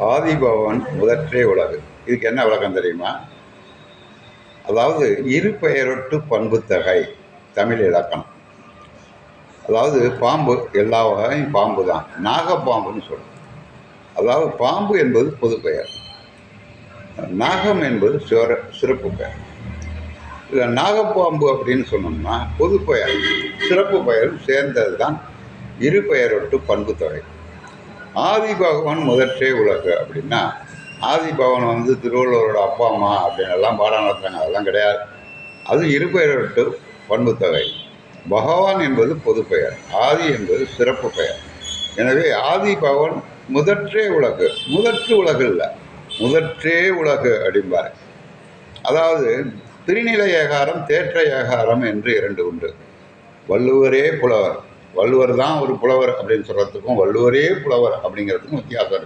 ஆதிபவன் முதற்றே உலகு. இதுக்கு என்ன விளக்கம் தெரியுமா? அதாவது இரு பெயரொட்டு பண்புத்தகை தமிழ் இலக்கணம். அதாவது பாம்பு, எல்லா வகையும் பாம்பு தான், நாகப்பாம்புன்னு சொல்லுவோம். அதாவது பாம்பு என்பது பொது பெயர், நாகம் என்பது சிறப்பு பெயர். இல்லை, நாகப்பாம்பு அப்படின்னு சொன்னோம்னா பொது பெயர் சிறப்பு பெயரும் சேர்ந்தது தான் இரு பெயரொட்டு பண்புத்தொகை. ஆதிபகவன் முதற்றே உலகு அப்படின்னா, ஆதிபவன் வந்து திருவள்ளுவரோட அப்பா அம்மா அப்படின்னு எல்லாம் பாடம் நடத்துறாங்க, அதெல்லாம் கிடையாது. அது இரு பெயரொட்டு பண்புத்தொகை. பகவான் என்பது பொது பெயர், ஆதி என்பது சிறப்பு பெயர். எனவே ஆதிபவன் முதற்றே உலகு, முதற்று உலகு இல்லை, முதற்றே உலகு அப்படிம்பாரு. அதாவது திருநிலை ஏகாரம், தேற்ற ஏகாரம் என்று இரண்டு உண்டு. வள்ளுவரே புலவர், வள்ளுவர் தான் ஒரு புலவர் அப்படின்னு சொல்கிறதுக்கும் வள்ளுவரே புலவர் அப்படிங்கிறதுக்கும் வித்தியாசம் இருக்குது.